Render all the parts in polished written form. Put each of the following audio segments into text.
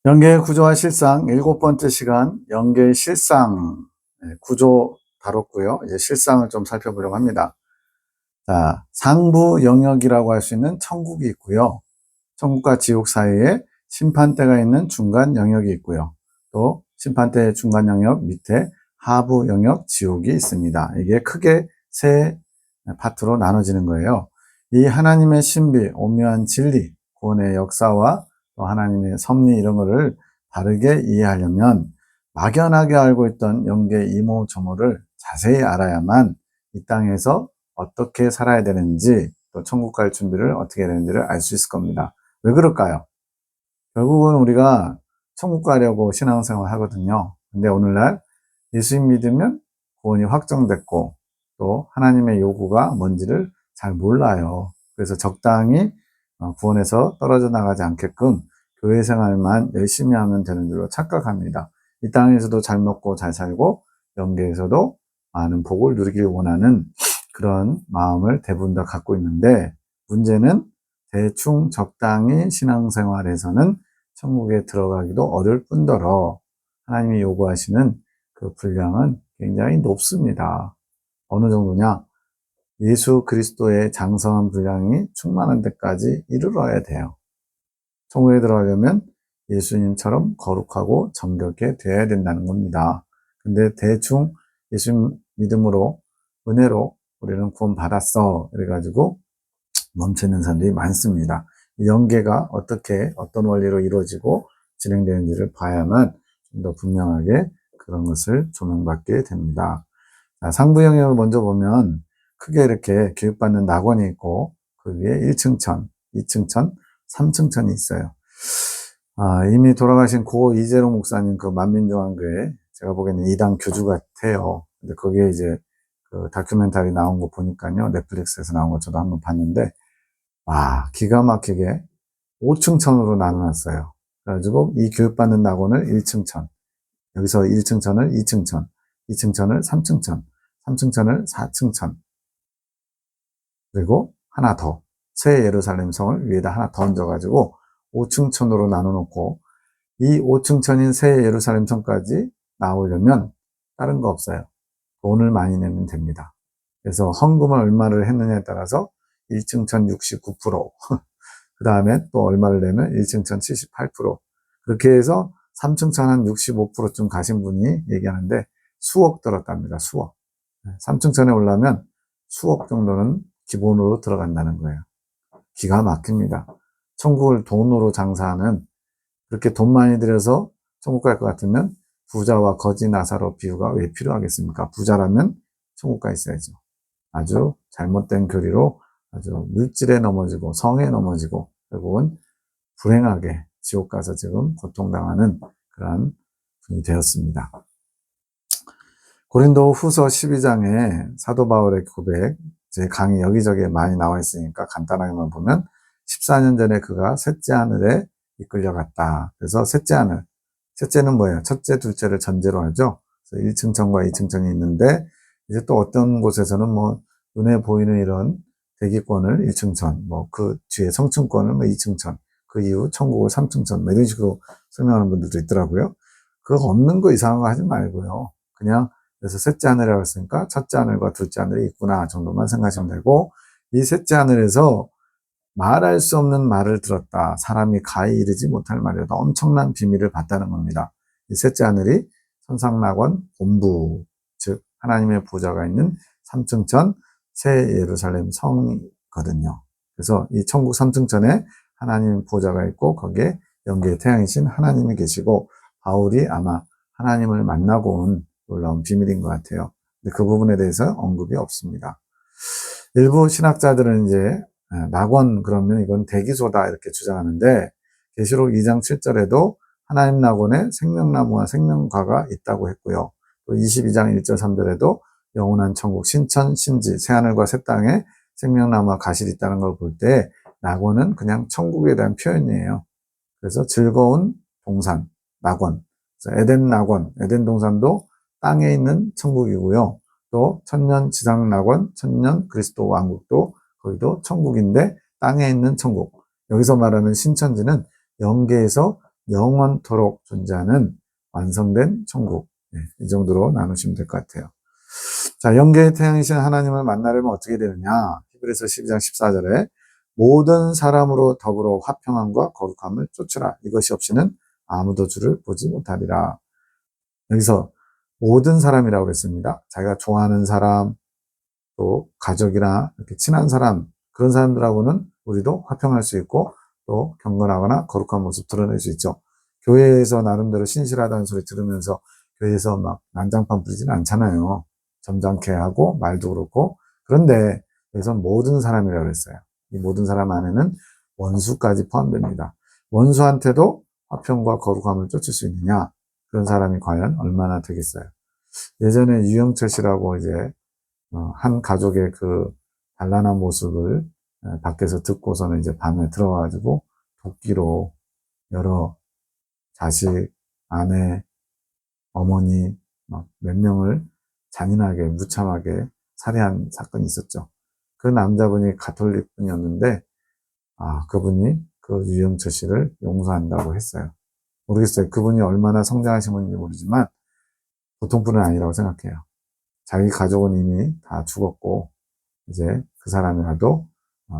연계의 구조와 실상 7번째 시간 연계의 실상 구조 다뤘고요. 이제 실상을 좀 살펴보려고 합니다. 자, 상부 영역이라고 할 수 있는 천국이 있고요. 천국과 지옥 사이에 심판대가 있는 중간 영역이 있고요. 또 심판대 중간 영역 밑에 하부 영역 지옥이 있습니다. 이게 크게 세 파트로 나눠지는 거예요. 이 하나님의 신비, 오묘한 진리, 구원의 역사와 또 하나님의 섭리 이런 거를 바르게 이해하려면 막연하게 알고 있던 영계 이모저모를 자세히 알아야만 이 땅에서 어떻게 살아야 되는지 또 천국 갈 준비를 어떻게 해야 되는지를 알 수 있을 겁니다. 왜 그럴까요? 결국은 우리가 천국 가려고 신앙생활 하거든요. 근데 오늘날 예수님 믿으면 구원이 확정됐고 또 하나님의 요구가 뭔지를 잘 몰라요. 그래서 적당히 구원에서 떨어져 나가지 않게끔 교회 생활만 열심히 하면 되는 줄로 착각합니다. 이 땅에서도 잘 먹고 잘 살고 영계에서도 많은 복을 누리길 원하는 그런 마음을 대부분 다 갖고 있는데 문제는 대충 적당히 신앙생활에서는 천국에 들어가기도 어려울 뿐더러 하나님이 요구하시는 그 분량은 굉장히 높습니다. 어느 정도냐? 예수 그리스도의 장성한 분량이 충만한 데까지 이르러야 돼요. 천국에 들어가려면 예수님처럼 거룩하고 정결하게 되어야 된다는 겁니다. 근데 대충 예수 믿음으로 은혜로 우리는 구원 받았어 이래가지고 멈추는 사람들이 많습니다. 연계가 어떻게 어떤 원리로 이루어지고 진행되는지를 봐야만 좀 더 분명하게 그런 것을 조명받게 됩니다. 자, 상부 영역을 먼저 보면 크게 이렇게 교육받는 낙원이 있고 그 위에 1층천, 2층천, 3층천이 있어요. 이미 돌아가신 고 이재롱 목사님 그 만민중앙교회 제가 보기에는 이당 교주 같아요. 근데 거기에 이제 그 다큐멘터리 나온 거 보니까요. 넷플릭스에서 나온 거 저도 한번 봤는데 기가 막히게 5층천으로 나눠놨어요. 그래가지고 이 교육받는 낙원을 1층천, 여기서 1층천을 2층천, 2층천을 3층천, 3층천을 4층천, 그리고 하나 더, 새 예루살렘 성을 위에다 하나 더 얹어가지고 5층천으로 나눠놓고 이 5층천인 새 예루살렘 성까지 나오려면 다른 거 없어요. 돈을 많이 내면 됩니다. 그래서 헌금을 얼마를 했느냐에 따라서 1층천 69%, 그 다음에 또 얼마를 내면 1층천 78%, 그렇게 해서 3층천 한 65%쯤 가신 분이 얘기하는데 수억 들었답니다. 수억. 3층천에 올라면 수억 정도는 기본으로 들어간다는 거예요. 기가 막힙니다. 천국을 돈으로 장사하는, 그렇게 돈 많이 들여서 천국 갈 것 같으면 부자와 거지 나사로 비유가 왜 필요하겠습니까? 부자라면 천국 가 있어야죠. 아주 잘못된 교리로 아주 물질에 넘어지고 성에 넘어지고 결국은 불행하게 지옥 가서 지금 고통당하는 그러한 분이 되었습니다. 고린도 후서 12장에 사도 바울의 고백, 제 강의 여기저기에 많이 나와 있으니까 간단하게만 보면 14년 전에 그가 셋째 하늘에 이끌려갔다. 그래서 셋째 하늘, 셋째는 뭐예요? 첫째, 둘째를 전제로 하죠. 그래서 1층천과 2층천이 있는데 이제 또 어떤 곳에서는 뭐 눈에 보이는 이런 대기권을 1층천, 뭐 그 뒤에 성층권을 뭐 2층천, 그 이후 천국을 3층천, 뭐 이런 식으로 설명하는 분들도 있더라고요. 그거 없는 거 이상한 거 하지 말고요. 그냥 그래서 셋째 하늘이라고 했으니까 첫째 하늘과 둘째 하늘이 있구나 정도만 생각하시면 되고, 이 셋째 하늘에서 말할 수 없는 말을 들었다. 사람이 가히 이르지 못할 말이다. 엄청난 비밀을 봤다는 겁니다. 이 셋째 하늘이 천상낙원 본부, 즉 하나님의 보좌가 있는 3층천 새 예루살렘 성이거든요. 그래서 이 천국 3층천에 하나님 보좌가 있고 거기에 영계의 태양이신 하나님이 계시고 바울이 아마 하나님을 만나고 온 놀라운 비밀인 것 같아요. 근데 그 부분에 대해서 언급이 없습니다. 일부 신학자들은 이제 낙원 그러면 이건 대기소다 이렇게 주장하는데 계시록 2장 7절에도 하나님 낙원에 생명나무와 생명과가 있다고 했고요. 또 22장 1절 3절에도 영원한 천국 신천 신지 새하늘과 새 땅에 생명나무와 가실이 있다는 걸 볼 때 낙원은 그냥 천국에 대한 표현이에요. 그래서 즐거운 동산, 낙원, 에덴 낙원, 에덴 동산도 땅에 있는 천국이고요. 또 천년 지상 낙원, 천년 그리스도 왕국도 거기도 천국인데 땅에 있는 천국. 여기서 말하는 신천지는 영계에서 영원토록 존재하는 완성된 천국. 이 정도로 나누시면 될 것 같아요. 자, 영계의 태양이신 하나님을 만나려면 어떻게 되느냐? 히브리서 12장 14절에 모든 사람으로 더불어 화평함과 거룩함을 쫓으라. 이것이 없이는 아무도 주를 보지 못하리라. 여기서 모든 사람이라고 그랬습니다. 자기가 좋아하는 사람, 또 가족이나 이렇게 친한 사람, 그런 사람들하고는 우리도 화평할 수 있고 또 경건하거나 거룩한 모습 드러낼 수 있죠. 교회에서 나름대로 신실하다는 소리 들으면서 교회에서 막 난장판 부리지는 않잖아요. 점잖게 하고 말도 그렇고. 그런데 여기서 모든 사람이라고 했어요. 이 모든 사람 안에는 원수까지 포함됩니다. 원수한테도 화평과 거룩함을 쫓을 수 있느냐? 그런 사람이 과연 얼마나 되겠어요? 예전에 유영철 씨라고 이제 한 가족의 그 단란한 모습을 밖에서 듣고서는 이제 밤에 들어가가지고 도끼로 여러 자식, 아내, 어머니 막 몇 명을 잔인하게 무참하게 살해한 사건이 있었죠. 그 남자분이 가톨릭 분이었는데 그분이 그 유영철 씨를 용서한다고 했어요. 모르겠어요. 그분이 얼마나 성장하신 분인지 모르지만 보통 분은 아니라고 생각해요. 자기 가족은 이미 다 죽었고 이제 그 사람이라도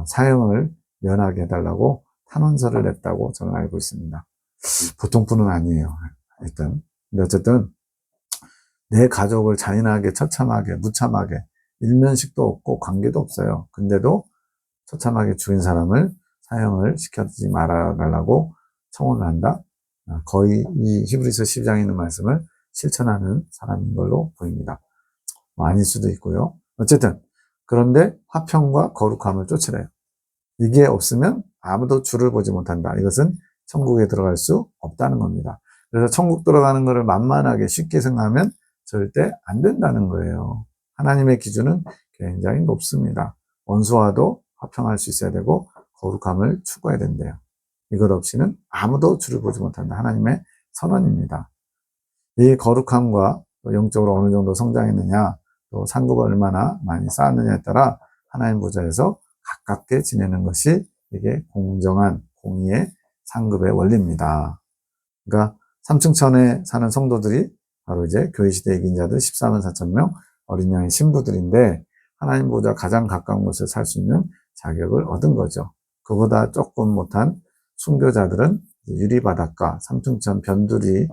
사형을 면하게 해달라고 탄원서를 냈다고 저는 알고 있습니다. 보통 분은 아니에요. 일단 근데 어쨌든 내 가족을 잔인하게 처참하게 무참하게 일면식도 없고 관계도 없어요. 근데도 처참하게 죽인 사람을 사형을 시켜주지 말아달라고 청원을 한다. 거의 이 히브리서 10장에 있는 말씀을 실천하는 사람인 걸로 보입니다. 아닐 수도 있고요. 어쨌든 그런데 화평과 거룩함을 쫓으래요. 이게 없으면 아무도 주를 보지 못한다. 이것은 천국에 들어갈 수 없다는 겁니다. 그래서 천국 들어가는 것을 만만하게 쉽게 생각하면 절대 안 된다는 거예요. 하나님의 기준은 굉장히 높습니다. 원수와도 화평할 수 있어야 되고 거룩함을 추구해야 된대요. 이것 없이는 아무도 주를 보지 못한다. 하나님의 선언입니다. 이 거룩함과 영적으로 어느 정도 성장했느냐, 또 상급을 얼마나 많이 쌓았느냐에 따라 하나님 보좌에서 가깝게 지내는 것이 이게 공정한 공의의 상급의 원리입니다. 그러니까 삼층천에 사는 성도들이 바로 이제 교회 시대 이긴자들 14만 4천 명 어린 양의 신부들인데 하나님 보좌 가장 가까운 곳에 살 수 있는 자격을 얻은 거죠. 그보다 조금 못한 순교자들은 유리바닷가, 삼층천 변두리,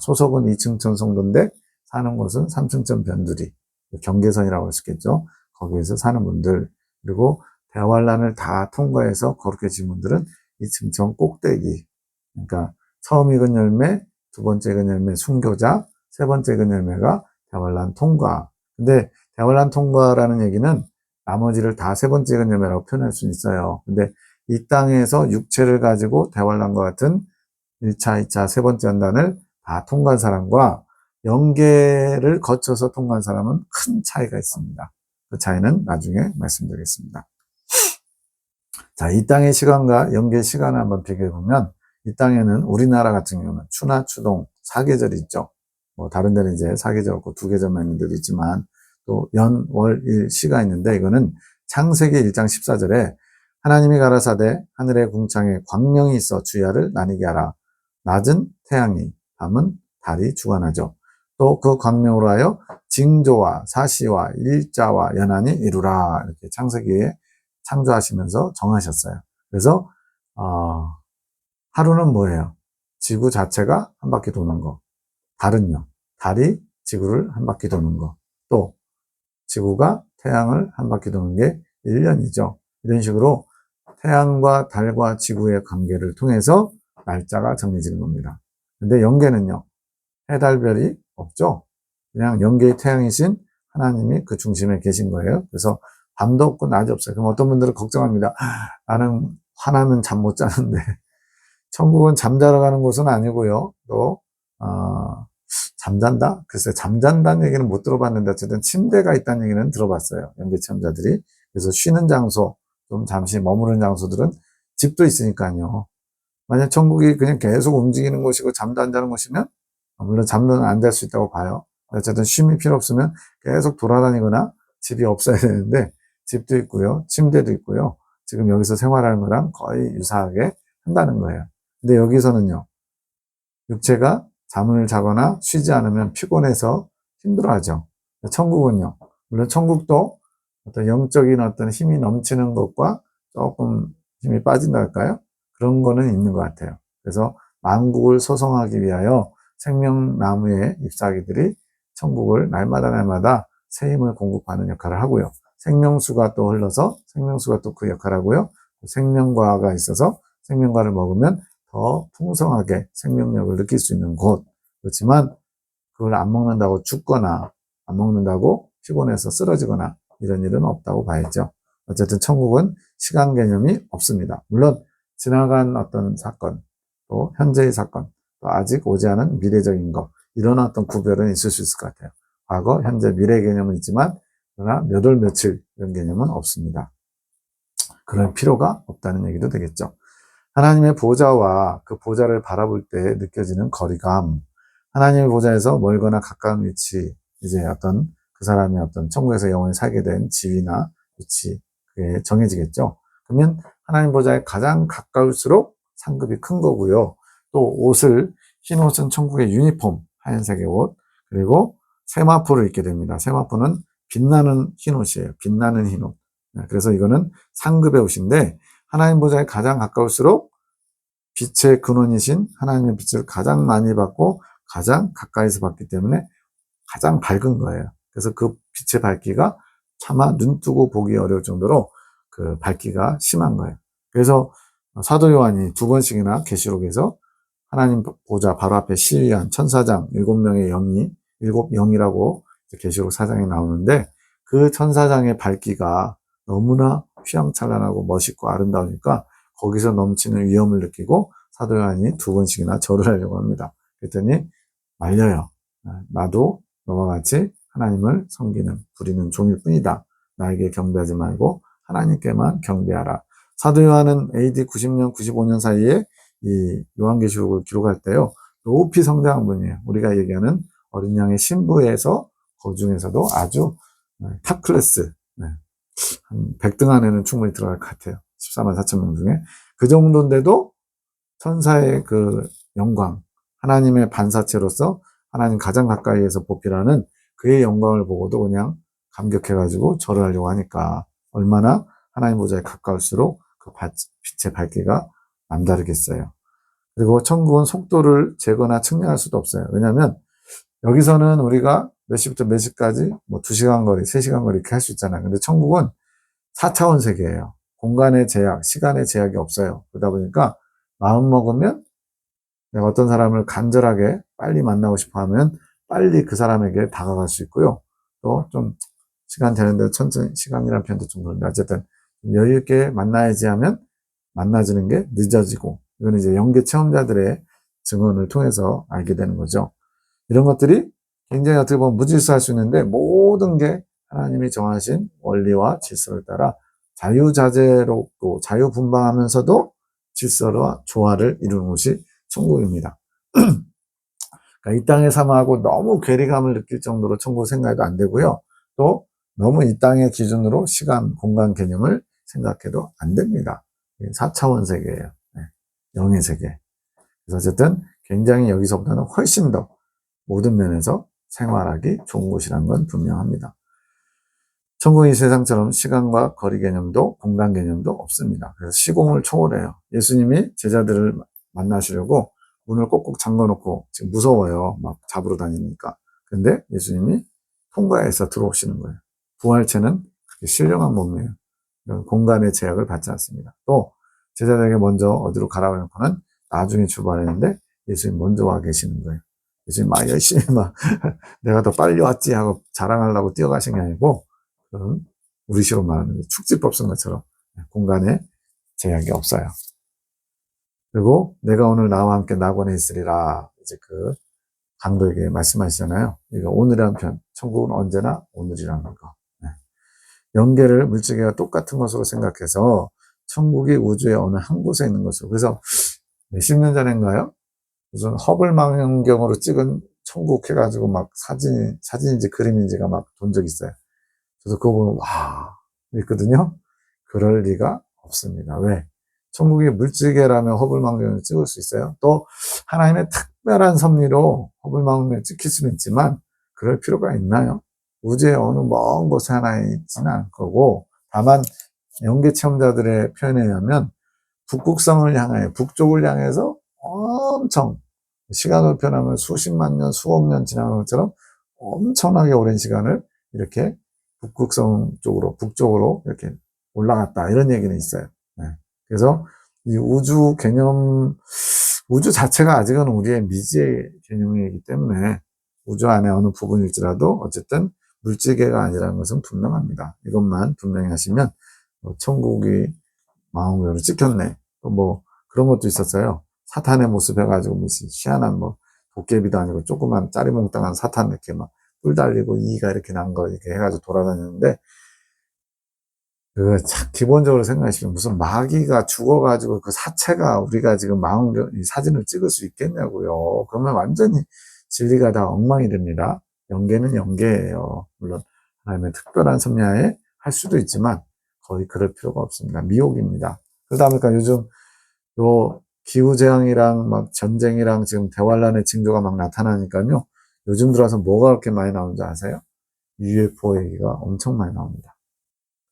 소속은 2층천 성도인데 사는 곳은 3층천 변두리, 경계선이라고 할 수 있겠죠. 거기에서 사는 분들, 그리고 대환란을 다 통과해서 거룩해진 분들은 2층천 꼭대기, 그러니까 처음 익은 열매, 두 번째 익은 열매 순교자, 세 번째 익은 열매가 대환란 통과. 근데 대환란 통과라는 얘기는 나머지를 다 세 번째 익은 열매라고 표현할 수 있어요. 근데 이 땅에서 육체를 가지고 대환란과 같은 1차, 2차, 세 번째 연단을 다 통과한 사람과 영계를 거쳐서 통과한 사람은 큰 차이가 있습니다. 그 차이는 나중에 말씀드리겠습니다. 자, 이 땅의 시간과 영계의 시간을 한번 비교해보면 이 땅에는 우리나라 같은 경우는 추나 추동, 사계절이 있죠. 뭐 다른 데는 이제 사계절 없고 두 계절만 있는 데도 있지만 또 연, 월, 일, 시가 있는데 이거는 창세기 1장 14절에 하나님이 가라사대 하늘의 궁창에 광명이 있어 주야를 나뉘게 하라. 낮은 태양이, 밤은 달이 주관하죠. 또 그 광명으로 하여 징조와 사시와 일자와 연한이 이루라. 이렇게 창세기에 창조하시면서 정하셨어요. 그래서 하루는 뭐예요? 지구 자체가 한 바퀴 도는 거. 달은요? 달이 지구를 한 바퀴 도는 거. 또 지구가 태양을 한 바퀴 도는 게 1년이죠. 이런 식으로 태양과 달과 지구의 관계를 통해서 날짜가 정해지는 겁니다. 근데 영계는요? 해, 달, 별이 없죠? 그냥 영계의 태양이신 하나님이 그 중심에 계신 거예요. 그래서 밤도 없고 낮이 없어요. 그럼 어떤 분들은 걱정합니다. 나는 화나면 잠 못 자는데 천국은 잠자러 가는 곳은 아니고요. 또 잠잔다? 글쎄 잠잔다는 얘기는 못 들어봤는데 어쨌든 침대가 있다는 얘기는 들어봤어요. 영계 체험자들이. 그래서 쉬는 장소, 좀 잠시 머무르는 장소들은 집도 있으니까요. 만약 천국이 그냥 계속 움직이는 곳이고 잠도 안 자는 곳이면 물론 잠도 안 잘 수 있다고 봐요. 어쨌든 쉼이 필요 없으면 계속 돌아다니거나 집이 없어야 되는데 집도 있고요. 침대도 있고요. 지금 여기서 생활하는 거랑 거의 유사하게 한다는 거예요. 근데 여기서는요. 육체가 잠을 자거나 쉬지 않으면 피곤해서 힘들어하죠. 천국은요. 물론 천국도 어떤 영적인 어떤 힘이 넘치는 것과 조금 힘이 빠진다 할까요? 그런 거는 있는 것 같아요. 그래서 만국을 소성하기 위하여 생명나무의 잎사귀들이 천국을 날마다 새 힘을 공급하는 역할을 하고요. 생명수가 또 흘러서 생명수가 또 그 역할을 하고요. 생명과가 있어서 생명과를 먹으면 더 풍성하게 생명력을 느낄 수 있는 곳. 그렇지만 그걸 안 먹는다고 죽거나 안 먹는다고 피곤해서 쓰러지거나 이런 일은 없다고 봐야죠. 어쨌든 천국은 시간 개념이 없습니다. 물론 지나간 어떤 사건, 또 현재의 사건, 또 아직 오지 않은 미래적인 것, 이런 어떤 구별은 있을 수 있을 것 같아요. 과거, 현재, 미래 개념은 있지만 그러나 몇 월 며칠 이런 개념은 없습니다. 그럴 필요가 없다는 얘기도 되겠죠. 하나님의 보좌와 그 보좌를 바라볼 때 느껴지는 거리감, 하나님의 보좌에서 멀거나 가까운 위치, 이제 어떤 그 사람이 어떤 천국에서 영원히 살게 된 지위나 위치, 그게 정해지겠죠. 그러면 하나님 보좌에 가장 가까울수록 상급이 큰 거고요. 또 옷을, 흰 옷은 천국의 유니폼, 하얀색의 옷, 그리고 세마포를 입게 됩니다. 세마포는 빛나는 흰 옷이에요. 빛나는 흰 옷. 그래서 이거는 상급의 옷인데, 하나님 보좌에 가장 가까울수록 빛의 근원이신 하나님의 빛을 가장 많이 받고 가장 가까이서 받기 때문에 가장 밝은 거예요. 그래서 그 빛의 밝기가 차마 눈 뜨고 보기 어려울 정도로 그 밝기가 심한 거예요. 그래서 사도 요한이 2번씩이나 계시록에서 하나님 보좌 바로 앞에 시위한 천사장 7명의 영이, 7영이라고 계시록 4장에 나오는데, 그 천사장의 밝기가 너무나 휘황찬란하고 멋있고 아름다우니까 거기서 넘치는 위엄을 느끼고 사도 요한이 2번씩이나 절을 하려고 합니다. 그랬더니 말려요. 나도 너와 같이 하나님을 섬기는, 부리는 종일 뿐이다. 나에게 경배하지 말고 하나님께만 경배하라. 사도 요한은 AD 90년, 95년 사이에 이 요한계시록을 기록할 때요, 높이 성장한 분이에요. 우리가 얘기하는 어린 양의 신부에서 그 중에서도 아주 탑 클래스, 한 100등 안에는 충분히 들어갈 것 같아요. 14만 4천 명 중에. 그 정도인데도 천사의 그 영광, 하나님의 반사체로서 하나님 가장 가까이에서 보필하는 그의 영광을 보고도 그냥 감격해가지고 절을 하려고 하니까 얼마나 하나님 보좌에 가까울수록 그 빛의 밝기가 남다르겠어요. 그리고 천국은 속도를 재거나 측량할 수도 없어요. 왜냐하면 여기서는 우리가 몇 시부터 몇 시까지 뭐 2시간 거리, 3시간 거리 이렇게 할 수 있잖아요. 근데 천국은 4차원 세계예요. 공간의 제약, 시간의 제약이 없어요. 그러다 보니까 마음 먹으면 내가 어떤 사람을 간절하게 빨리 만나고 싶어 하면 빨리 그 사람에게 다가갈 수 있고요. 또 좀 시간 되는데 천천히, 시간이라는 표현도 좀 그런데 어쨌든 여유 있게 만나야지 하면 만나지는 게 늦어지고, 이건 이제 영계 체험자들의 증언을 통해서 알게 되는 거죠. 이런 것들이 굉장히 어떻게 보면 무질서할 수 있는데 모든 게 하나님이 정하신 원리와 질서를 따라 자유자재롭고 자유분방하면서도 질서와 조화를 이루는 곳이 천국입니다. 그러니까 이 땅의 삶하고 너무 괴리감을 느낄 정도로 천국 생각해도 안 되고요. 또 너무 이 땅의 기준으로 시간, 공간 개념을 생각해도 안 됩니다. 4차원 세계예요. 영의 세계. 그래서 어쨌든 굉장히 여기서보다는 훨씬 더 모든 면에서 생활하기 좋은 곳이라는 건 분명합니다. 천국이 세상처럼 시간과 거리 개념도 공간 개념도 없습니다. 그래서 시공을 초월해요. 예수님이 제자들을 만나시려고 문을 꼭꼭 잠궈놓고 지금 무서워요. 막 잡으러 다니니까. 근데 예수님이 통과해서 들어오시는 거예요. 부활체는 그렇게 신령한 몸이에요. 공간의 제약을 받지 않습니다. 또 제자들에게 먼저 어디로 가라고 해놓고는 나중에 출발했는데 예수님 먼저 와 계시는 거예요. 예수님 막 열심히 막 내가 더 빨리 왔지 하고 자랑하려고 뛰어가신 게 아니고, 우리식으로 말하는 축지법 쓴 것처럼 공간에 제약이 없어요. 그리고 내가 오늘 나와 함께 낙원에 있으리라, 이제 그 강도에게 말씀하시잖아요. 이거 오늘이라는 편, 천국은 언제나 오늘이라는 거. 연계를 물질계가 똑같은 것으로 생각해서 천국이 우주의 어느 한 곳에 있는 것으로. 그래서 몇십 년 전인가요? 무슨 허블 망원경으로 찍은 천국 해가지고 막 사진인지 그림인지가 막 본 적 있어요. 그래서 그거 보면 와 있거든요. 그럴 리가 없습니다. 왜? 천국이 물질계라면 허블 망원경을 찍을 수 있어요. 또 하나님의 특별한 섭리로 허블망원경에 찍힐 수는 있지만 그럴 필요가 있나요? 우주의 어느 먼 곳에 하나 있지는 않을 거고, 다만 영계 체험자들의 표현에 의하면 북극성을 향해, 북쪽을 향해서 엄청, 시간을 표현하면 수십만 년, 수억 년 지나는 것처럼 엄청나게 오랜 시간을 이렇게 북극성 쪽으로, 북쪽으로 이렇게 올라갔다, 이런 얘기는 있어요. 네. 그래서 이 우주 개념, 우주 자체가 아직은 우리의 미지의 개념이기 때문에 우주 안에 어느 부분일지라도 어쨌든 물질계가 아니라는 것은 분명합니다. 이것만 분명히 하시면 천국이 망원경으로 찍혔네. 또 뭐 그런 것도 있었어요. 사탄의 모습 해가지고 무슨 희한한 뭐 도깨비도 아니고 조그만 짜리몽땅한 사탄 이렇게 막 뿔 달리고 이가 이렇게 난 거 이렇게 해가지고 돌아다녔는데, 그 참 기본적으로 생각하시면 무슨 마귀가 죽어가지고 그 사체가 우리가 지금 망원경 이 사진을 찍을 수 있겠냐고요. 그러면 완전히 진리가 다 엉망이 됩니다. 영계는 영계예요. 물론 하나님의 특별한 섭리하에 할 수도 있지만 거의 그럴 필요가 없습니다. 미혹입니다. 그러다 보니까 요즘 요 기후재앙이랑 막 전쟁이랑 지금 대환란의 징조가 막 나타나니까요. 요즘 들어서 뭐가 그렇게 많이 나오는지 아세요? UFO 얘기가 엄청 많이 나옵니다.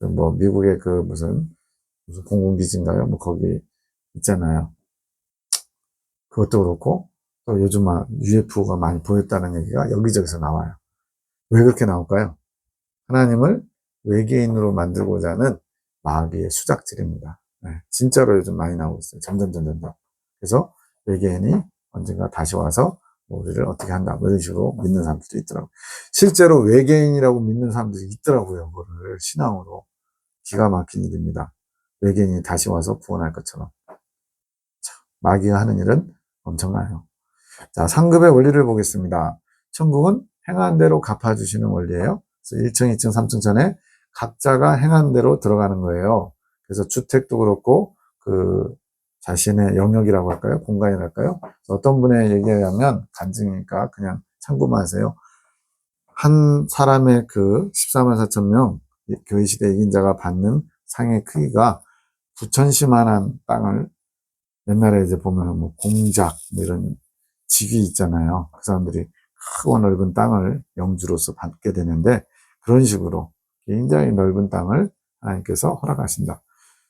뭐 미국의 그 무슨 공군기지인가요? 뭐 거기 있잖아요. 그것도 그렇고 또 요즘 막 UFO가 많이 보였다는 얘기가 여기저기서 나와요. 왜 그렇게 나올까요? 하나님을 외계인으로 만들고자 하는 마귀의 수작질입니다. 네, 진짜로 요즘 많이 나오고 있어요. 점점. 그래서 외계인이 언젠가 다시 와서 우리를 어떻게 한다, 뭐 이런 식으로 믿는 사람들도 있더라고요. 실제로 외계인이라고 믿는 사람들이 있더라고요. 그거를 신앙으로. 기가 막힌 일입니다. 외계인이 다시 와서 구원할 것처럼. 마귀가 하는 일은 엄청나요. 자, 상급의 원리를 보겠습니다. 천국은 행한 대로 갚아주시는 원리예요. 그래서 1층, 2층, 3층 전에 각자가 행한 대로 들어가는 거예요. 그래서 주택도 그렇고 그 자신의 영역이라고 할까요? 공간이랄까요? 어떤 분의 얘기에 의하면 간증이니까 그냥 참고만 하세요. 한 사람의 그 14만 4천 명 교회 시대 이긴 자가 받는 상의 크기가 부천시만한 땅을, 옛날에 이제 보면 뭐 공작 뭐 이런 직위 있잖아요. 그 사람들이 크고 넓은 땅을 영주로서 받게 되는데, 그런 식으로 굉장히 넓은 땅을 하나님께서 허락하신다.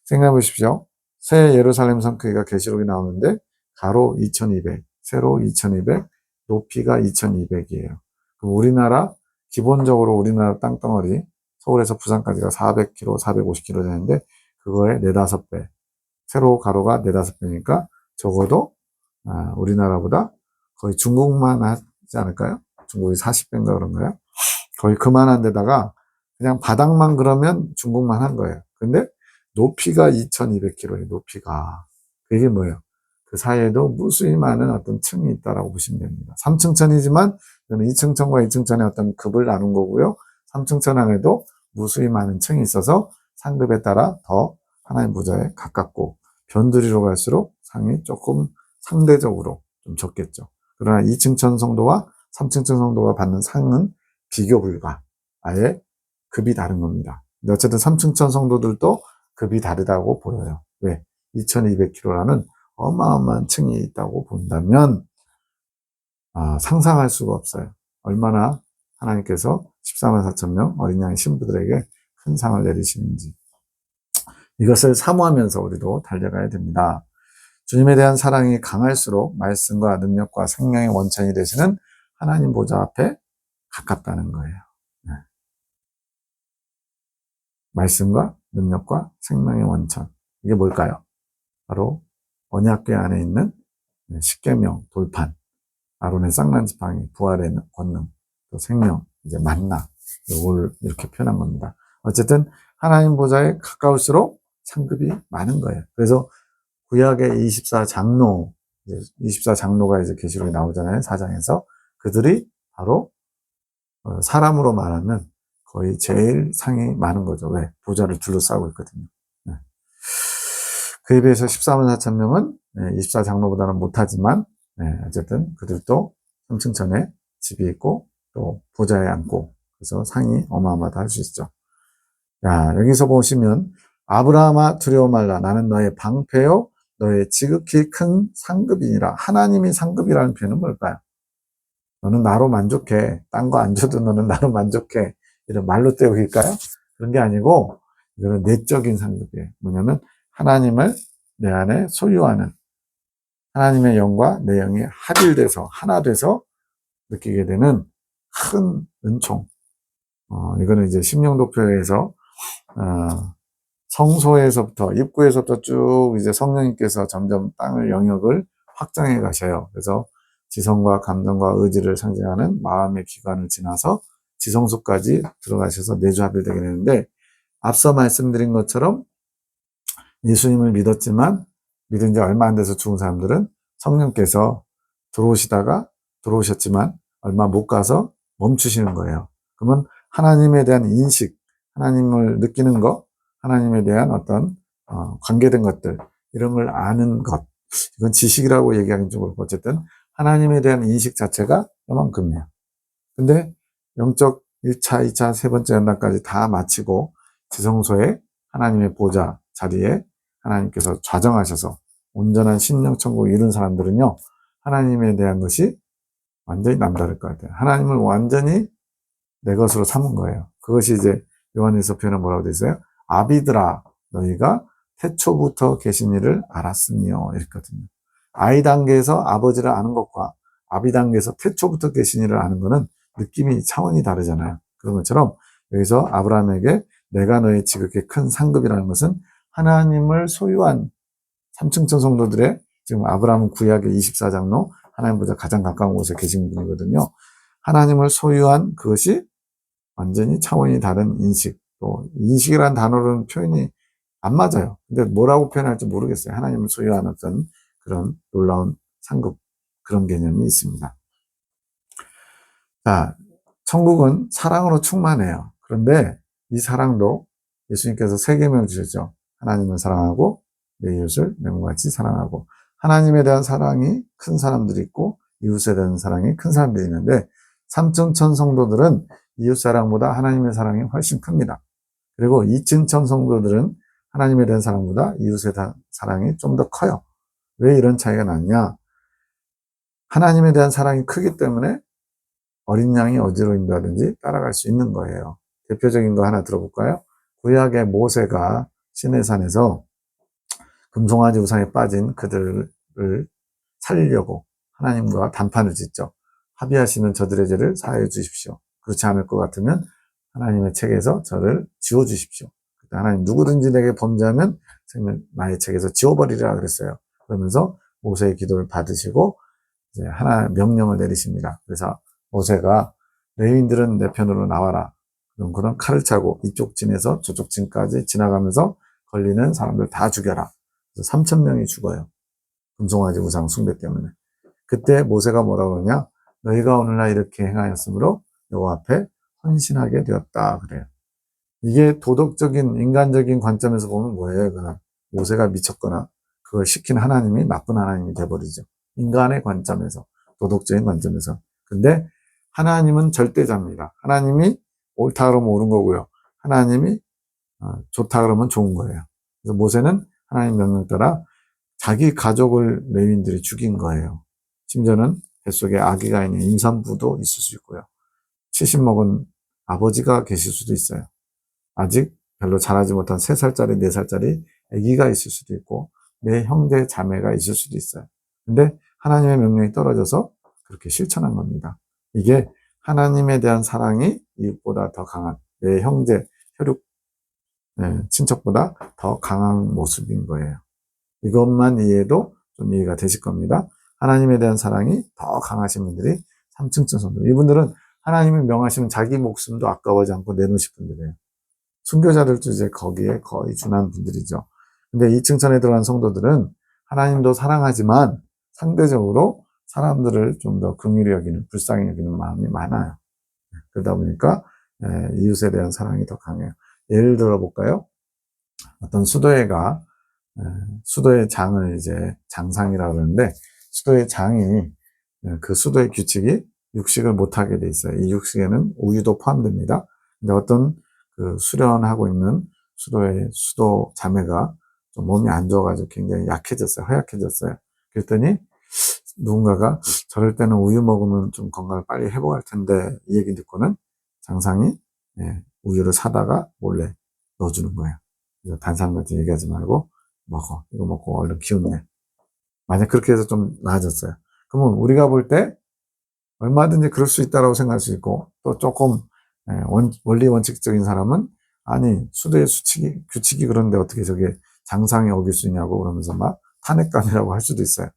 생각해 보십시오. 새 예루살렘 성 크기가 계시록이 나오는데 가로 2200, 세로 2200, 높이가 2200이에요. 그럼 우리나라, 기본적으로 우리나라 땅덩어리 서울에서 부산까지가 400km, 450km 되는데 그거의 4, 5배, 세로 가로가 4, 5배니까 적어도 우리나라보다 거의 중국만 하지 않을까요? 중국이 40배인가 그런가요? 거의 그만한 데다가 그냥 바닥만 그러면 중국만 한 거예요. 근데 높이가 2200km예요. 높이가. 그게 뭐예요? 그 사이에도 무수히 많은 어떤 층이 있다라고 보시면 됩니다. 3층 천이지만 2층 천과 2층 천의 어떤 급을 나눈 거고요. 3층 천 안에도 무수히 많은 층이 있어서 상급에 따라 더 하나님 보좌에 가깝고, 변두리로 갈수록 상이 조금 상대적으로 좀 적겠죠. 그러나 2층 천 성도와 3층 천 성도가 받는 상은 비교 불가. 아예 급이 다른 겁니다. 근데 어쨌든 3층 천 성도들도 급이 다르다고 보여요. 왜? 2200km라는 어마어마한 층이 있다고 본다면 상상할 수가 없어요. 얼마나 하나님께서 14만 4천 명 어린 양의 신부들에게 큰 상을 내리시는지. 이것을 사모하면서 우리도 달려가야 됩니다. 주님에 대한 사랑이 강할수록 말씀과 능력과 생명의 원천이 되시는 하나님 보좌 앞에 가깝다는 거예요. 네. 말씀과 능력과 생명의 원천. 이게 뭘까요? 바로 언약궤 안에 있는 십계명, 돌판, 아론의 쌍난 지팡이, 부활의 권능, 또 생명, 이제 만나, 이걸 이렇게 표현한 겁니다. 어쨌든 하나님 보좌에 가까울수록 상급이 많은 거예요. 그래서 구약의 24장로, 24장로가 이제 계시록에 나오잖아요. 4장에서. 그들이 바로 사람으로 말하면 거의 제일 상이 많은 거죠. 왜? 보좌를 둘러싸고 있거든요. 네. 그에 비해서 14만 4천 명은 24장로보다는 못하지만 어쨌든 그들도 3층 천에 집이 있고 또 보좌에 앉고, 그래서 상이 어마어마하다 할 수 있죠. 야, 여기서 보시면 아브라함아 두려워 말라, 나는 너의 방패요 너의 지극히 큰 상급이니라. 하나님이 상급이라는 표현은 뭘까요? 너는 나로 만족해. 딴 거 안 줘도 너는 나로 만족해. 이런 말로 때우기일까요? 그런 게 아니고 이거는 내적인 상급이에요. 뭐냐면 하나님을 내 안에 소유하는 하나님의 영과 내 영이 합일돼서 하나 돼서 느끼게 되는 큰 은총. 이거는 이제 심령도표에서 성소에서부터 입구에서부터 쭉 이제 성령님께서 점점 땅의 영역을 확장해 가셔요. 그래서 지성과 감정과 의지를 상징하는 마음의 기관을 지나서 지성소까지 들어가셔서 내주합일되게 되는데 앞서 말씀드린 것처럼 예수님을 믿었지만 믿은 지 얼마 안 돼서 죽은 사람들은 성령께서 들어오셨지만 얼마 못 가서 멈추시는 거예요. 그러면 하나님에 대한 인식, 하나님을 느끼는 것, 하나님에 대한 어떤 관계된 것들 이런 걸 아는 것, 이건 지식이라고 얘기하기는 좀 그렇고 어쨌든 하나님에 대한 인식 자체가 요만큼이에요. 근데 영적 1차, 2차, 세 번째 연단까지 다 마치고 지성소에 하나님의 보좌 자리에 하나님께서 좌정하셔서 온전한 심령천국을 이룬 사람들은요, 하나님에 대한 것이 완전히 남다를 것 같아요. 하나님을 완전히 내 것으로 삼은 거예요. 그것이 이제 요한일서 표현은 뭐라고 되어 있어요? 아비들아, 너희가 태초부터 계신 일을 알았으며 이랬거든요. 아이 단계에서 아버지를 아는 것과 아비 단계에서 태초부터 계신 일을 아는 것은 느낌이 차원이 다르잖아요. 그런 것처럼 여기서 아브라함에게 내가 너의 지극히 큰 상급이라는 것은 하나님을 소유한 삼층천 성도들의 지금 아브라함은 구약의 24장로 하나님보다 가장 가까운 곳에 계신 분이거든요. 하나님을 소유한 그것이 완전히 차원이 다른 인식, 또 인식이라는 단어로는 표현이 안 맞아요. 근데 뭐라고 표현할지 모르겠어요. 하나님을 소유한 어떤 그런 놀라운 상급, 그런 개념이 있습니다. 자, 천국은 사랑으로 충만해요. 그런데 이 사랑도 예수님께서 세 계명을 주셨죠. 하나님을 사랑하고 내 이웃을 내 몸과 같이 사랑하고, 하나님에 대한 사랑이 큰 사람들이 있고 이웃에 대한 사랑이 큰 사람들이 있는데 삼층천 성도들은 이웃 사랑보다 하나님의 사랑이 훨씬 큽니다. 그리고 이층천 성도들은 하나님에 대한 사랑보다 이웃에 대한 사랑이 좀 더 커요. 왜 이런 차이가 났냐? 하나님에 대한 사랑이 크기 때문에 어린 양이 어디로 인도하든지 따라갈 수 있는 거예요. 대표적인 거 하나 들어볼까요? 구약의 모세가 시내산에서 금송아지 우상에 빠진 그들을 살리려고 하나님과 단판을 짓죠. 합의하시면 저들의 죄를 사하여 주십시오. 그렇지 않을 것 같으면 하나님의 책에서 저를 지워주십시오. 하나님 누구든지 내게 범죄하면 나의 책에서 지워버리라 그랬어요. 그러면서 모세의 기도를 받으시고 이제 하나 명령을 내리십니다. 그래서 모세가 레위인들은 내 편으로 나와라. 그런 칼을 차고 이쪽 진에서 저쪽 진까지 지나가면서 걸리는 사람들 다 죽여라. 그래서 3,000명이 죽어요. 금송아지 우상 숭배 때문에. 그때 모세가 뭐라고 그러냐? 너희가 오늘날 이렇게 행하였으므로 여호와 앞에 헌신하게 되었다 그래요. 이게 도덕적인 인간적인 관점에서 보면 뭐예요? 그냥 모세가 미쳤거나 그걸 시킨 하나님이 나쁜 하나님이 돼버리죠. 인간의 관점에서, 도덕적인 관점에서. 근데 하나님은 절대자입니다. 하나님이 옳다 그러면 옳은 거고요. 하나님이 좋다 그러면 좋은 거예요. 그래서 모세는 하나님 명령 따라 자기 가족을 레위인들이 죽인 거예요. 심지어는 뱃속에 아기가 있는 임산부도 있을 수 있고요. 70 먹은 아버지가 계실 수도 있어요. 아직 별로 자라지 못한 3살짜리, 4살짜리 아기가 있을 수도 있고 내 형제 자매가 있을 수도 있어요. 근데 하나님의 명령이 떨어져서 그렇게 실천한 겁니다. 이게 하나님에 대한 사랑이 이웃보다 더 강한 내 형제, 혈육, 친척보다 더 강한 모습인 거예요. 이것만 이해해도 좀 이해가 되실 겁니다. 하나님에 대한 사랑이 더 강하신 분들이 삼층천 성도. 이분들은 하나님이 명하시면 자기 목숨도 아까워하지 않고 내놓으실 분들이에요. 순교자들도 이제 거기에 거의 준한 분들이죠. 근데 이층천에 들어간 성도들은 하나님도 사랑하지만 상대적으로 사람들을 좀 더 긍휼히 여기는, 불쌍히 여기는 마음이 많아요. 그러다 보니까 이웃에 대한 사랑이 더 강해요. 예를 들어 볼까요? 어떤 수도회가 수도의 장을 이제 장상이라고 그러는데 수도의 장이 그 수도의 규칙이 육식을 못하게 돼 있어요. 이 육식에는 우유도 포함됩니다. 근데 어떤 그 수련하고 있는 수도 자매가 좀 몸이 안 좋아가지고 굉장히 약해졌어요. 허약해졌어요. 그랬더니 누군가가 저럴 때는 우유 먹으면 좀 건강을 빨리 회복할 텐데 이 얘기 듣고는 장상이 우유를 사다가 몰래 넣어주는 거예요. 그래서 다른 사람한테 얘기하지 말고 먹어. 이거 먹고 얼른 기운내. 만약 그렇게 해서 좀 나아졌어요. 그러면 우리가 볼 때 얼마든지 그럴 수 있다고 생각할 수 있고 또 조금 원리 원칙적인 사람은 아니 수도의 규칙이 그런데 어떻게 저게 장상에 어길 수 있냐고 그러면서 막 탄핵감이라고 할 수도 있어요.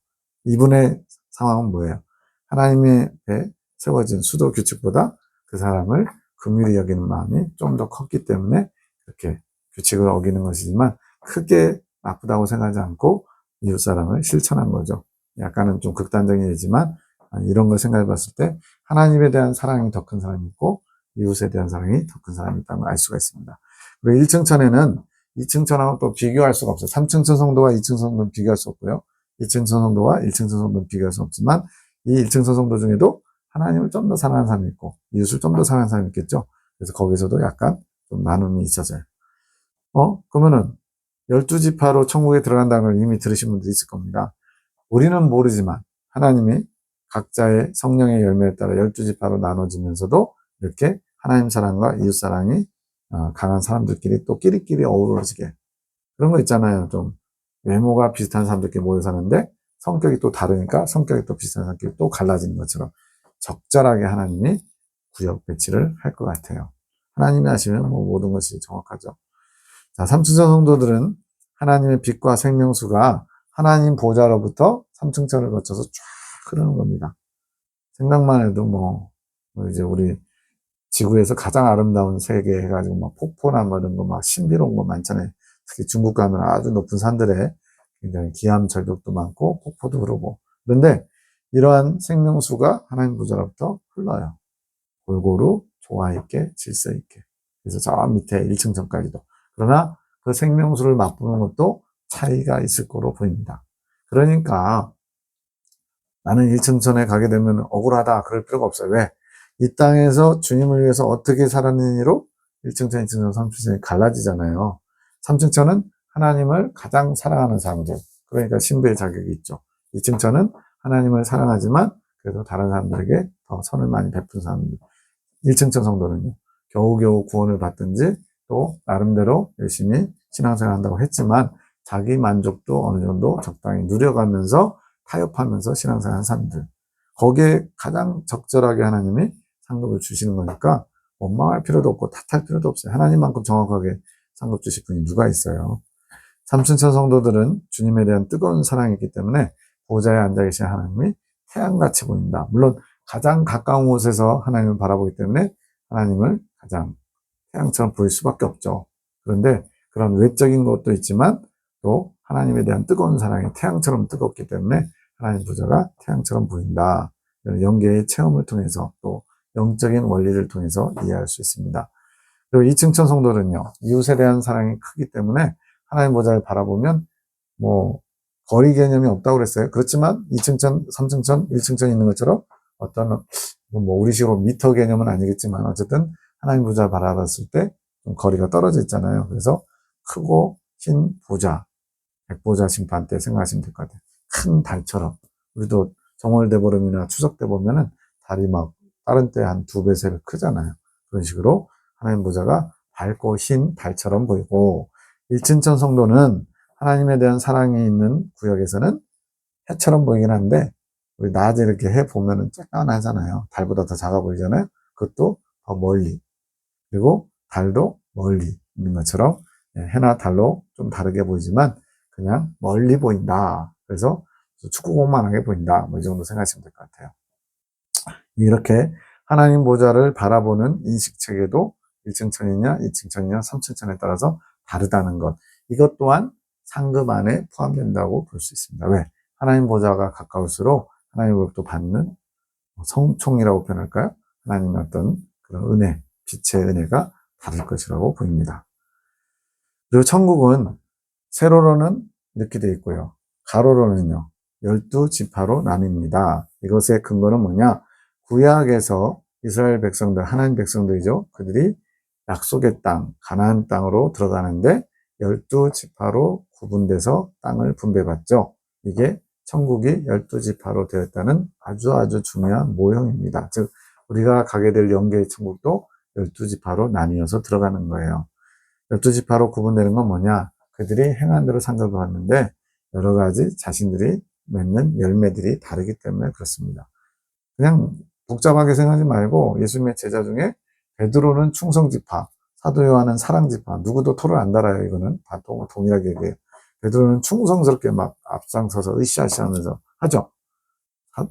이분의 상황은 뭐예요? 하나님의 배 세워진 수도 규칙보다 그 사람을 긍휼히 여기는 마음이 좀 더 컸기 때문에 그렇게 규칙을 어기는 것이지만 크게 나쁘다고 생각하지 않고 이웃 사랑을 실천한 거죠. 약간은 좀 극단적인 예지만 이런 걸 생각해 봤을 때 하나님에 대한 사랑이 더 큰 사람이 있고 이웃에 대한 사랑이 더 큰 사람이 있다는 걸 알 수가 있습니다. 그리고 1층천에는 2층천하고 또 비교할 수가 없어요. 3층천 성도와 2층천 성도는 비교할 수 없고요. 2층천 성도와 1층천 성도는 비교할 수 없지만 이 1층천 성도 중에도 하나님을 좀 더 사랑하는 사람이 있고 이웃을 좀 더 사랑하는 사람이 있겠죠. 그래서 거기서도 약간 좀 나눔이 있어져요. 그러면은 12지파로 천국에 들어간다는 걸 이미 들으신 분도 있을 겁니다. 우리는 모르지만 하나님이 각자의 성령의 열매에 따라 12지파로 나눠지면서도 이렇게 하나님 사랑과 이웃 사랑이 강한 사람들끼리 또 끼리끼리 어우러지게 그런 거 있잖아요. 좀 외모가 비슷한 사람들끼리 모여 사는데 성격이 또 다르니까 성격이 또 비슷한 사람끼리 또 갈라지는 것처럼 적절하게 하나님이 구역 배치를 할 것 같아요. 하나님이 하시면 뭐 모든 것이 정확하죠. 자, 삼층천 성도들은 하나님의 빛과 생명수가 하나님 보좌로부터 삼층천을 거쳐서 쫙 흐르는 겁니다. 생각만 해도 뭐 이제 우리 지구에서 가장 아름다운 세계 해가지고 막 폭포나 뭐 이런 거 막 신비로운 거 많잖아요. 특히 중국 가면 아주 높은 산들에 굉장히 기암 절벽도 많고 폭포도 흐르고. 그런데 이러한 생명수가 하나님 보좌로부터 흘러요. 골고루 조화 있게 질서 있게. 그래서 저 밑에 1층천까지도. 그러나 그 생명수를 맛보는 것도 차이가 있을 거로 보입니다. 그러니까 나는 1층천에 가게 되면 억울하다 그럴 필요가 없어요. 왜? 이 땅에서 주님을 위해서 어떻게 살았느니로 1층천, 2층천, 3층천이 갈라지잖아요. 3층천은 하나님을 가장 사랑하는 사람들. 그러니까 신부의 자격이 있죠. 2층천은 하나님을 사랑하지만 그래도 다른 사람들에게 더 선을 많이 베푼 사람들. 1층천 성도는요. 겨우겨우 구원을 받든지 또 나름대로 열심히 신앙생활 한다고 했지만 자기 만족도 어느 정도 적당히 누려가면서 타협하면서 신앙생활 한 사람들. 거기에 가장 적절하게 하나님이 상급을 주시는 거니까 원망할 필요도 없고 탓할 필요도 없어요. 하나님만큼 정확하게 상급 주실 분이 누가 있어요. 삼층천 성도들은 주님에 대한 뜨거운 사랑이 있기 때문에 보좌에 앉아 계신 하나님이 태양같이 보인다. 물론 가장 가까운 곳에서 하나님을 바라보기 때문에 하나님을 가장 태양처럼 보일 수밖에 없죠. 그런데 그런 외적인 것도 있지만 또 하나님에 대한 뜨거운 사랑이 태양처럼 뜨겁기 때문에 하나님 보좌가 태양처럼 보인다. 영계의 체험을 통해서 또 영적인 원리를 통해서 이해할 수 있습니다. 그리고 이층천 성도는요. 이웃에 대한 사랑이 크기 때문에 하나님 보좌를 바라보면 뭐 거리 개념이 없다고 그랬어요. 그렇지만 2층천, 3층천, 1층천 있는 것처럼 어떤 뭐 우리식으로 미터 개념은 아니겠지만 어쨌든 하나님 보좌를 바라봤을 때 좀 거리가 떨어져 있잖아요. 그래서 크고 흰 보좌, 백보자 심판 때 생각하시면 될 것 같아요. 큰 달처럼. 우리도 정월대보름이나 추석 때 보면은 달이 막 다른 때 한 2배, 3배 크잖아요. 그런 식으로 하나님 보좌가 밝고 흰 달처럼 보이고 1층천 성도는 하나님에 대한 사랑이 있는 구역에서는 해처럼 보이긴 한데 우리 낮에 이렇게 해 보면은 쬐깐하잖아요. 달보다 더 작아 보이잖아요. 그것도 더 멀리 그리고 달도 멀리 있는 것처럼 해나 달로 좀 다르게 보이지만 그냥 멀리 보인다. 그래서 축구공만하게 보인다. 뭐 이 정도 생각하시면 될 것 같아요. 이렇게 하나님 보좌를 바라보는 인식체계도 1층천이냐, 2층천이냐, 3층천에 따라서 다르다는 것. 이것 또한 상급 안에 포함된다고 볼 수 있습니다. 왜? 하나님 보좌가 가까울수록 하나님으로부터 받는 성총이라고 표현할까요? 하나님의 어떤 그런 은혜, 빛의 은혜가 다를 것이라고 보입니다. 그리고 천국은 세로로는 이렇게 되어 있고요. 가로로는요. 12지파로 나뉩니다. 이것의 근거는 뭐냐? 구약에서 이스라엘 백성들, 하나님 백성들이죠. 그들이 약속의 땅, 가나안 땅으로 들어가는데 12지파로 구분돼서 땅을 분배받죠. 이게 천국이 12지파로 되었다는 아주 중요한 모형입니다. 즉 우리가 가게 될 영계의 천국도 12지파로 나뉘어서 들어가는 거예요. 12지파로 구분되는 건 뭐냐? 그들이 행한 대로 상급을 받는데 여러 가지 자신들이 맺는 열매들이 다르기 때문에 그렇습니다. 그냥 복잡하게 생각하지 말고 예수님의 제자 중에 베드로는 충성지파, 사도 요한은 사랑지파, 누구도 토를 안 달아요. 이거는 다 동일하게 얘기해요. 베드로는 충성스럽게 막 앞장서서 으쌰으쌰 하면서 하죠.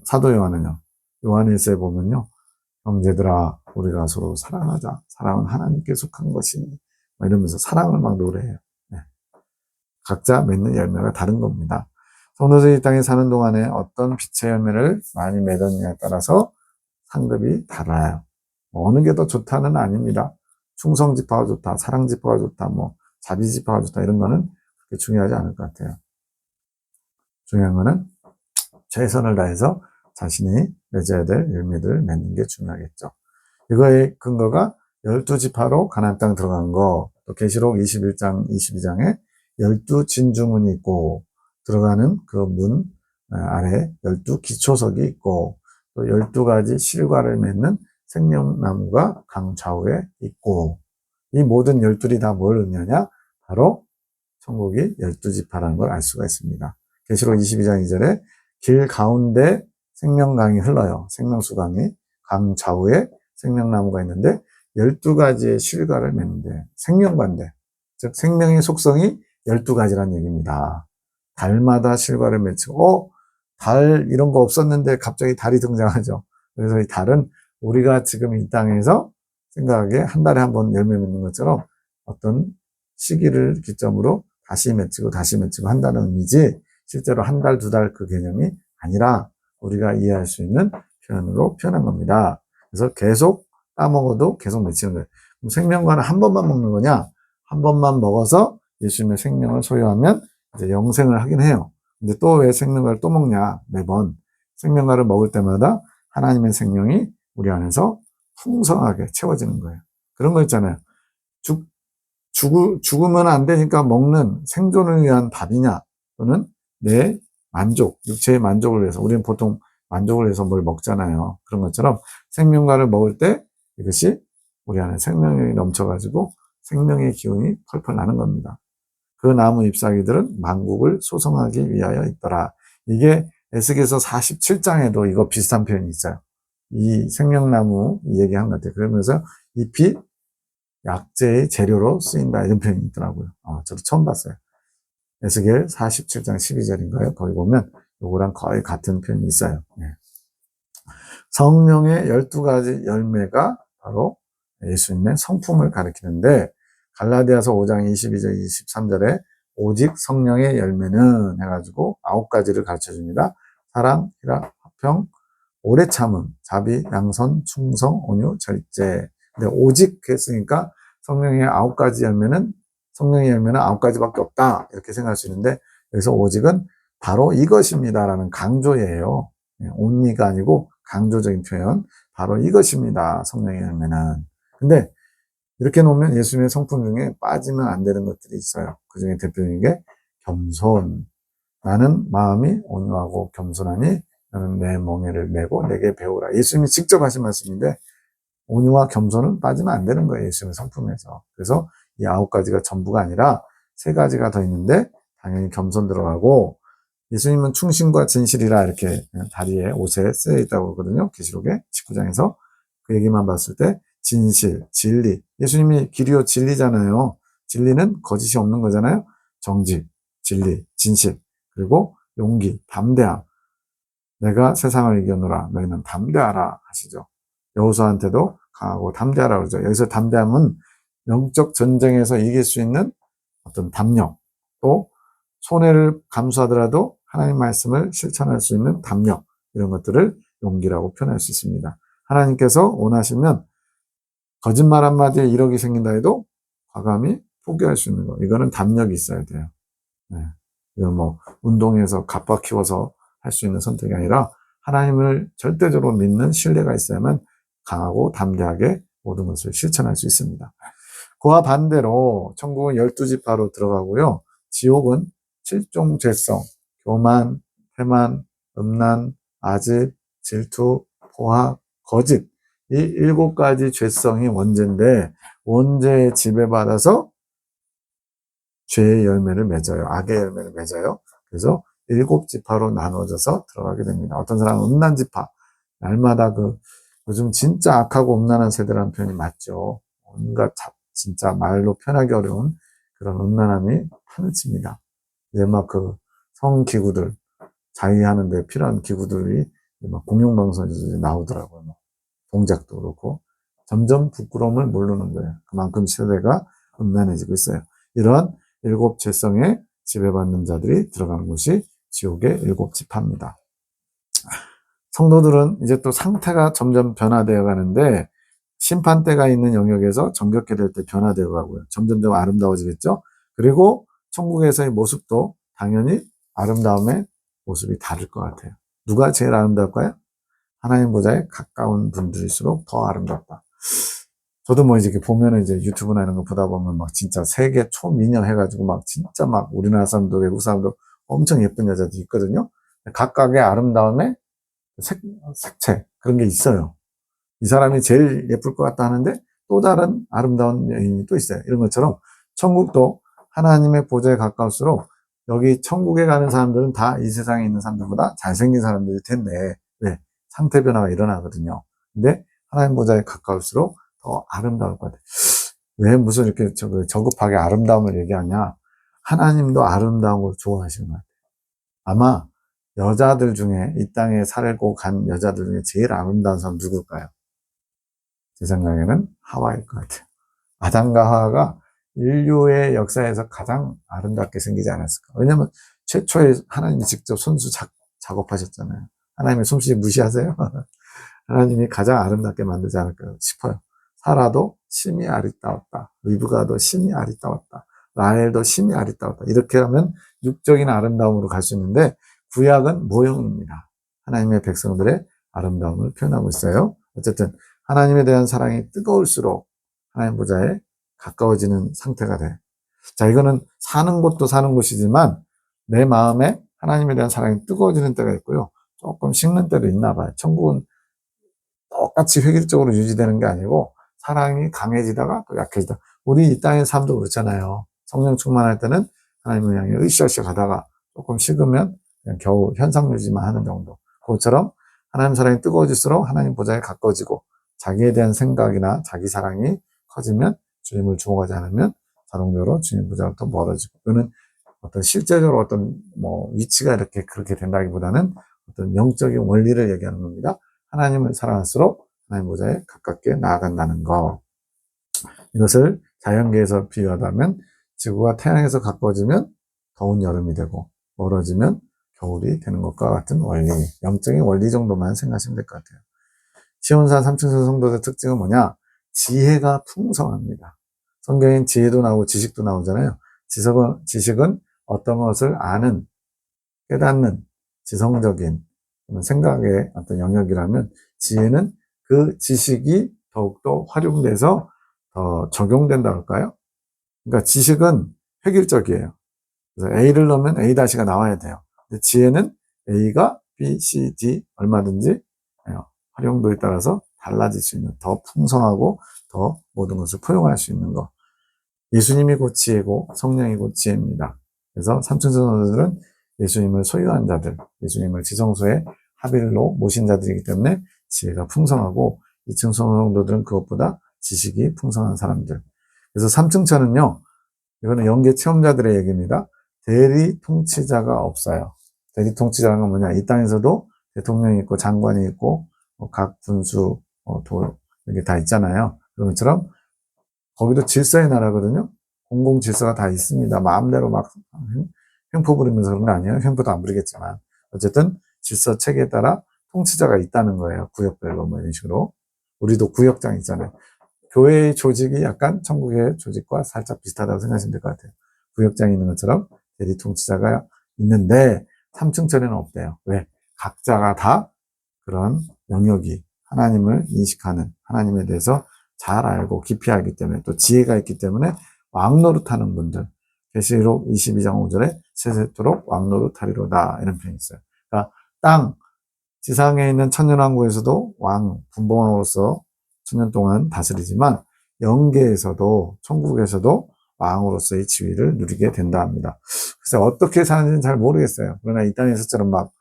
사도 요한은요. 요한일서에 보면요. 형제들아 우리가 서로 사랑하자. 사랑은 하나님께 속한 것이니 이러면서 사랑을 막 노래해요. 네. 각자 맺는 열매가 다른 겁니다. 성도들이 이 땅에 사는 동안에 어떤 빛의 열매를 많이 맺었느냐에 따라서 상급이 달라요. 어느 게 더 좋다는 아닙니다. 충성지파가 좋다, 사랑지파가 좋다, 자비지파가 좋다 이런 거는 그렇게 중요하지 않을 것 같아요. 중요한 거는 최선을 다해서 자신이 맺어야 될 열매들을 맺는 게 중요하겠죠. 이거의 근거가 12지파로 가나안 땅 들어간 거, 또 계시록 21장, 22장에 12진주문이 있고 들어가는 그 문 아래 12기초석이 있고 또 12가지 실과를 맺는 생명나무가 강 좌우에 있고 이 모든 12이 다 뭘 의미하냐? 바로 천국이 12지파라는 걸 알 수가 있습니다. 계시록 22장 2절에 길 가운데 생명강이 흘러요. 생명수강이 강 좌우에 생명나무가 있는데 12가지의 실과를 맺는데 생명과인데 즉 생명의 속성이 12가지란 얘기입니다. 달마다 실과를 맺히고 달 이런 거 없었는데 갑자기 달이 등장하죠. 그래서 이 달은 우리가 지금 이 땅에서 생각하기에 한 달에 한 번 열매 맺는 것처럼 어떤 시기를 기점으로 다시 맺히고 한다는 의미지 실제로 한 달, 두 달 그 개념이 아니라 우리가 이해할 수 있는 표현으로 표현한 겁니다. 그래서 계속 따먹어도 계속 맺히는 거예요. 그럼 생명과는 한 번만 먹는 거냐? 한 번만 먹어서 예수님의 생명을 소유하면 이제 영생을 하긴 해요. 근데 또 왜 생명과를 또 먹냐? 매번 생명과를 먹을 때마다 하나님의 생명이 우리 안에서 풍성하게 채워지는 거예요. 그런 거 있잖아요. 죽으면 안 되니까 먹는 생존을 위한 밥이냐? 또는 내 만족, 육체의 만족을 위해서 우리는 보통 만족을 위해서 뭘 먹잖아요. 그런 것처럼 생명과를 먹을 때 이것이 우리 안에 생명력이 넘쳐가지고 생명의 기운이 펄펄 나는 겁니다. 그 나무 잎사귀들은 만국을 소성하기 위하여 있더라. 이게 에스겔서 47장에도 이거 비슷한 표현이 있어요. 이 생명나무 얘기한 것 같아요. 그러면서 잎이 약재의 재료로 쓰인다 이런 표현이 있더라고요. 저도 처음 봤어요. 에스겔 47장 12절인가요? 거기 보면 요거랑 거의 같은 표현이 있어요. 네. 성령의 12가지 열매가 바로 예수님의 성품을 가리키는데 갈라디아서 5장 22절 23절에 오직 성령의 열매는 해가지고 9가지를 가르쳐줍니다. 사랑, 희락, 화평, 오래 참음, 자비, 양선, 충성, 온유, 절제. 근데 오직 했으니까 성령의 9가지밖에 없다 이렇게 생각할 수 있는데 여기서 오직은 바로 이것입니다라는 강조예요. only가 아니고 강조적인 표현. 바로 이것입니다. 성령의 열매는. 근데 이렇게 놓으면 예수님의 성품 중에 빠지면 안 되는 것들이 있어요. 그 중에 대표적인 게 겸손. 나는 마음이 온유하고 겸손하니 나는 내 멍에를 메고 내게 배우라. 예수님이 직접 하신 말씀인데 온유와 겸손은 빠지면 안 되는 거예요. 예수님의 성품에서. 그래서 이 9가지가 전부가 아니라 3가지가 더 있는데 당연히 겸손 들어가고 예수님은 충신과 진실이라 이렇게 다리에 옷에 쓰여 있다고 그러거든요. 계시록에 19장에서 그 얘기만 봤을 때 진실, 진리. 예수님이 길이요 진리잖아요. 진리는 거짓이 없는 거잖아요. 정직, 진리, 진실. 그리고 용기, 담대함. 내가 세상을 이겨노라. 너희는 담대하라 하시죠. 여호수아한테도 강하고 담대하라 그러죠. 여기서 담대함은 영적 전쟁에서 이길 수 있는 어떤 담력, 또 손해를 감수하더라도 하나님 말씀을 실천할 수 있는 담력, 이런 것들을 용기라고 표현할 수 있습니다. 하나님께서 원하시면 거짓말 한마디에 1억이 생긴다 해도 과감히 포기할 수 있는 거. 이거는 담력이 있어야 돼요. 네. 이건 운동에서 갑바 키워서 할 수 있는 선택이 아니라 하나님을 절대적으로 믿는 신뢰가 있어야만 강하고 담대하게 모든 것을 실천할 수 있습니다. 그와 반대로 천국은 12지파로 들어가고요. 지옥은 7종 죄성, 교만, 패만, 음란, 아집, 질투, 포악, 거짓. 이 7가지 죄성이 원죄인데, 원죄에 지배받아서 죄의 열매를 맺어요. 악의 열매를 맺어요. 그래서 7지파로 나눠져서 들어가게 됩니다. 어떤 사람은 음란지파, 날마다 요즘 진짜 악하고 음란한 세대라는 표현이 맞죠. 온갖 진짜 말로 표현하기 어려운 그런 음란함이 판을 칩니다. 이제 막 성기구들, 자위하는 데 필요한 기구들이 막 공영방송에서 나오더라고요. 동작도 그렇고. 점점 부끄러움을 모르는 거예요. 그만큼 세대가 음란해지고 있어요. 이런 7죄성에 지배받는 자들이 들어가는 곳이 지옥의 7지파입니다. 성도들은 이제 또 상태가 점점 변화되어 가는데, 심판대가 있는 영역에서 정결케 될 때 변화되어 가고요. 점점점 아름다워지겠죠? 그리고 천국에서의 모습도 당연히 아름다움의 모습이 다를 것 같아요. 누가 제일 아름다울까요? 하나님 보좌에 가까운 분들일수록 더 아름답다. 저도 뭐 이제 보면은 이제 유튜브나 이런 거 보다 보면 막 진짜 세계 초미녀 해가지고 막 진짜 막 우리나라 사람도 외국 사람도 엄청 예쁜 여자도 있거든요. 각각의 아름다움의 색채, 그런 게 있어요. 이 사람이 제일 예쁠 것 같다 하는데 또 다른 아름다운 여인이 또 있어요. 이런 것처럼 천국도 하나님의 보좌에 가까울수록 여기 천국에 가는 사람들은 다 이 세상에 있는 사람들보다 잘생긴 사람들일 텐데, 왜? 상태 변화가 일어나거든요. 근데 하나님 보좌에 가까울수록 더 아름다울 것 같아요. 왜 무슨 이렇게 저급하게 아름다움을 얘기하냐? 하나님도 아름다운 걸 좋아하시는 것 같아요. 아마 여자들 중에, 이 땅에 살고 간 여자들 중에 제일 아름다운 사람 누굴까요? 제 생각에는 하와일 것 같아요. 아담과 하와가 인류의 역사에서 가장 아름답게 생기지 않았을까? 왜냐면 최초에 하나님이 직접 손수 작업하셨잖아요. 하나님의 솜씨 무시하세요? 하나님이 가장 아름답게 만들지 않을까 싶어요. 사라도 심히 아리따웠다. 리브가도 심히 아리따웠다. 라헬도 심히 아리따웠다. 이렇게 하면 육적인 아름다움으로 갈 수 있는데, 구약은 모형입니다. 하나님의 백성들의 아름다움을 표현하고 있어요. 어쨌든 하나님에 대한 사랑이 뜨거울수록 하나님 보좌에 가까워지는 상태가 돼. 자, 이거는 사는 곳도 사는 곳이지만 내 마음에 하나님에 대한 사랑이 뜨거워지는 때가 있고요. 조금 식는 때도 있나 봐요. 천국은 똑같이 획일적으로 유지되는 게 아니고 사랑이 강해지다가 또 약해지다. 우리 이 땅의 삶도 그렇잖아요. 성령 충만할 때는 하나님을 향해 으쌰으쌰 가다가 조금 식으면 그냥 겨우 현상 유지만 하는 정도. 그것처럼 하나님 사랑이 뜨거워질수록 하나님 보좌에 가까워지고, 자기에 대한 생각이나 자기 사랑이 커지면, 주님을 주목하지 않으면 자동적으로 주님 보좌로부터 멀어지고, 그거는 어떤 실제적으로 어떤 위치가 이렇게 그렇게 된다기보다는 어떤 영적인 원리를 얘기하는 겁니다. 하나님을 사랑할수록 하나님 보좌에 가깝게 나아간다는 거. 이것을 자연계에서 비유하다면 지구가 태양에서 가까워지면 더운 여름이 되고 멀어지면 겨울이 되는 것과 같은 원리, 영적인 원리 정도만 생각하시면 될 것 같아요. 시온산 삼층선 성도의 특징은 뭐냐? 지혜가 풍성합니다. 성경엔 지혜도 나오고 지식도 나오잖아요. 지식은 어떤 것을 아는, 깨닫는 지성적인 생각의 어떤 영역이라면, 지혜는 그 지식이 더욱더 활용돼서 더 적용된다 할까요? 그러니까 지식은 획일적이에요. 그래서 A를 넣으면 A-가 나와야 돼요. 근데 지혜는 A가 B, C, D 얼마든지 활용도에 따라서 달라질 수 있는, 더 풍성하고 더 모든 것을 포용할 수 있는 것. 예수님이 곧 지혜고 성령이 곧 지혜입니다. 그래서 삼층선원들은 예수님을 소유한 자들, 예수님을 지성소에 합일로 모신 자들이기 때문에 지혜가 풍성하고, 2층 성도들은 그것보다 지식이 풍성한 사람들. 그래서 3층천은요, 이거는 영계 체험자들의 얘기입니다. 대리 통치자가 없어요. 대리 통치자는 건 뭐냐? 이 땅에서도 대통령이 있고 장관이 있고 각 분수, 이게 다 있잖아요. 그런 것처럼 거기도 질서의 나라거든요. 공공 질서가 다 있습니다. 마음대로 막 횡포 부리면서 그런 거 아니에요. 횡포도 안 부리겠지만 어쨌든 질서 체계에 따라 통치자가 있다는 거예요. 구역별로 뭐 이런 식으로. 우리도 구역장 있잖아요. 교회의 조직이 약간 천국의 조직과 살짝 비슷하다고 생각하시면 될 것 같아요. 구역장이 있는 것처럼 대리 통치자가 있는데 3층천에는 없대요. 왜? 각자가 다 그런 영역이, 하나님을 인식하는, 하나님에 대해서 잘 알고 깊이 알기 때문에, 또 지혜가 있기 때문에 왕노릇하는 분들, 계시록 22장 5절에 세세토록 왕노릇하리로다. 이런 표현이 있어요. 그러니까 땅, 지상에 있는 천년왕국에서도 왕, 분봉으로서 천년 동안 다스리지만 영계에서도, 천국에서도 왕으로서의 지위를 누리게 된다 합니다. 그래서 어떻게 사는지는 잘 모르겠어요. 그러나 이 땅에서처럼 막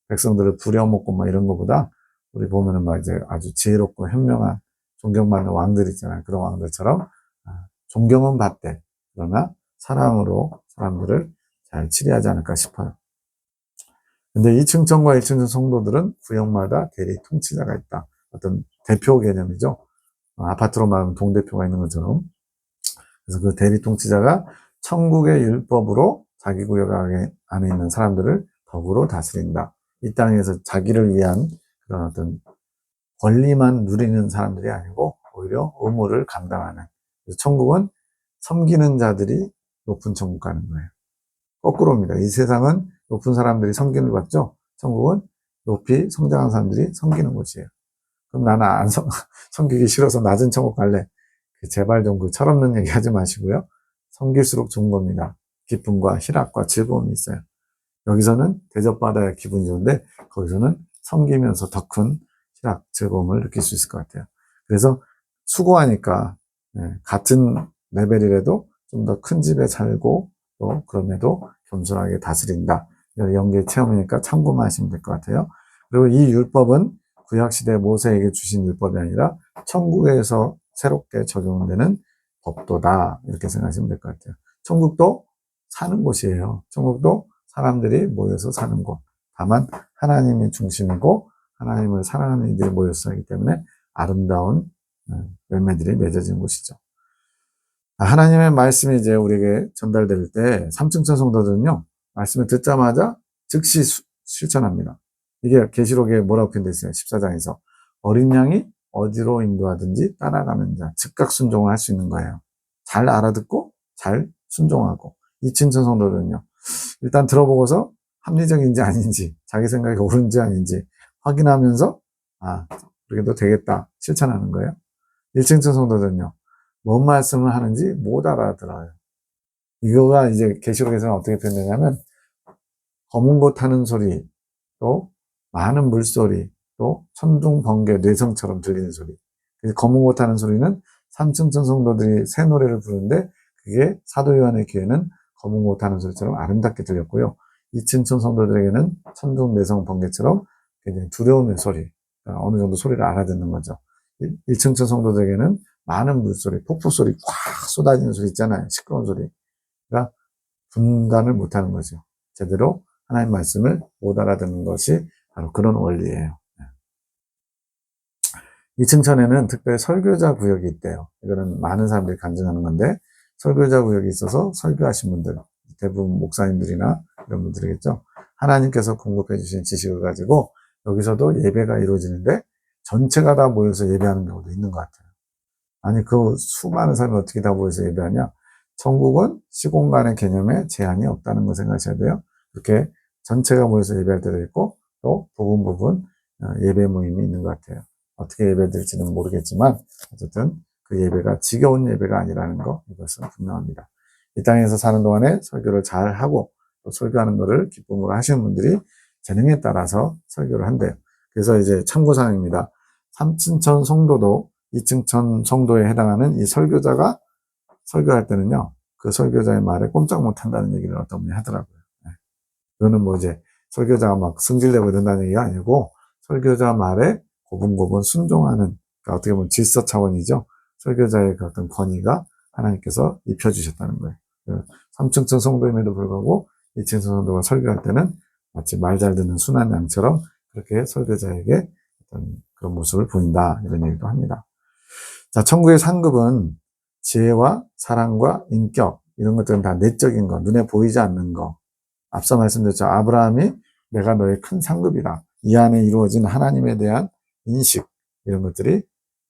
백성들을 부려먹고 막 이런 것보다 우리 보면은 막 이제 아주 지혜롭고 현명한 존경받는 왕들 있잖아요. 그런 왕들처럼 존경은 받되 그러나 사랑으로 사람들을 잘 치리하지 않을까 싶어요. 근데 2층천과 1층천 성도들은 구역마다 대리 통치자가 있다. 어떤 대표 개념이죠. 아파트로 말하면 동대표가 있는 것처럼. 그래서 그 대리 통치자가 천국의 율법으로 자기 구역 안에 있는 사람들을 덕으로 다스린다. 이 땅에서 자기를 위한 그런 어떤 권리만 누리는 사람들이 아니고 오히려 의무를 감당하는. 그래서 천국은 섬기는 자들이 높은 천국 가는 거예요. 거꾸로입니다. 이 세상은 높은 사람들이 섬김을 받죠. 천국은 높이 성장한 사람들이 섬기는 곳이에요. 그럼 나는 안 섬기기 싫어서 낮은 천국 갈래. 제발 좀 그 철없는 얘기 하지 마시고요. 섬길수록 좋은 겁니다. 기쁨과 희락과 즐거움이 있어요. 여기서는 대접받아야 기분이 좋은데 거기서는 섬기면서 더 큰 희락, 즐거움을 느낄 수 있을 것 같아요. 그래서 수고하니까 같은 레벨이라도 좀 더 큰 집에 살고 또 그럼에도 겸손하게 다스린다. 연계 체험이니까 참고만 하시면 될 것 같아요. 그리고 이 율법은 구약시대 모세에게 주신 율법이 아니라 천국에서 새롭게 적용되는 법도다. 이렇게 생각하시면 될 것 같아요. 천국도 사는 곳이에요. 천국도 사람들이 모여서 사는 곳. 다만 하나님이 중심이고 하나님을 사랑하는 이들이 모여서 하기 때문에 아름다운 열매들이 맺어진 곳이죠. 하나님의 말씀이 이제 우리에게 전달될 때 삼층천 성도들은요, 말씀을 듣자마자 즉시 실천합니다. 이게 계시록에 뭐라고 표현되어 있어요? 14장에서. 어린 양이 어디로 인도하든지 따라가는 자, 즉각 순종을 할 수 있는 거예요. 잘 알아듣고 잘 순종하고. 이층천 성도들은요, 일단 들어보고서 합리적인지 아닌지, 자기 생각이 옳은지 아닌지 확인하면서, 그래도 되겠다. 실천하는 거예요. 1층천 성도들은요, 뭔 말씀을 하는지 못 알아들어요. 이거가 이제 계시록에서는 어떻게 표현되냐면, 검은 고 타는 소리, 또 많은 물소리, 또 천둥, 번개, 뇌성처럼 들리는 소리. 검은 고 타는 소리는 3층천 성도들이 새 노래를 부르는데 그게 사도 요한의 귀에는 검은 고 타는 소리처럼 아름답게 들렸고요. 2층천 성도들에게는 천둥, 뇌성, 번개처럼 굉장히 두려움의 소리, 어느 정도 소리를 알아듣는 거죠. 1층천 성도들에게는 많은 물소리, 폭포소리, 꽉 쏟아지는 소리 있잖아요. 시끄러운 소리. 그러니까 분간을 못하는 거죠. 제대로 하나님 말씀을 못 알아듣는 것이 바로 그런 원리예요. 2층천에는 특별히 설교자 구역이 있대요. 이거는 많은 사람들이 간증하는 건데 설교자 구역이 있어서 설교하신 분들, 대부분 목사님들이나 이런 분들이겠죠. 하나님께서 공급해 주신 지식을 가지고 여기서도 예배가 이루어지는데 전체가 다 모여서 예배하는 경우도 있는 것 같아요. 아니 그 수많은 사람이 어떻게 다 모여서 예배하냐. 천국은 시공간의 개념에 제한이 없다는 걸 생각하셔야 돼요. 이렇게 전체가 모여서 예배할 때도 있고 또 부분 예배 모임이 있는 것 같아요. 어떻게 예배드릴지는 모르겠지만 어쨌든 그 예배가 지겨운 예배가 아니라는 거, 이것은 분명합니다. 이 땅에서 사는 동안에 설교를 잘 하고 또 설교하는 것을 기쁨으로 하시는 분들이 재능에 따라서 설교를 한대요. 그래서 이제 참고사항입니다. 3층천 성도도 2층천 성도에 해당하는 이 설교자가 설교할 때는요, 그 설교자의 말에 꼼짝 못 한다는 얘기를 어떤 분이 하더라고요. 이거는 뭐 이제 설교자가 막 승질내고 이런다는 얘기가 아니고 설교자 말에 고분고분 순종하는, 그러니까 어떻게 보면 질서 차원이죠. 설교자의 그 어떤 권위가 하나님께서 입혀주셨다는 거예요. 3층천 성도임에도 불구하고 2층천 성도가 설교할 때는 마치 말 잘 듣는 순한 양처럼 그렇게 설교자에게 어떤 그런 모습을 보인다, 이런 얘기도 합니다. 자, 천국의 상급은 지혜와 사랑과 인격, 이런 것들은 다 내적인 거, 눈에 보이지 않는 거. 앞서 말씀드렸죠. 아브라함이 내가 너의 큰 상급이다. 이 안에 이루어진 하나님에 대한 인식, 이런 것들이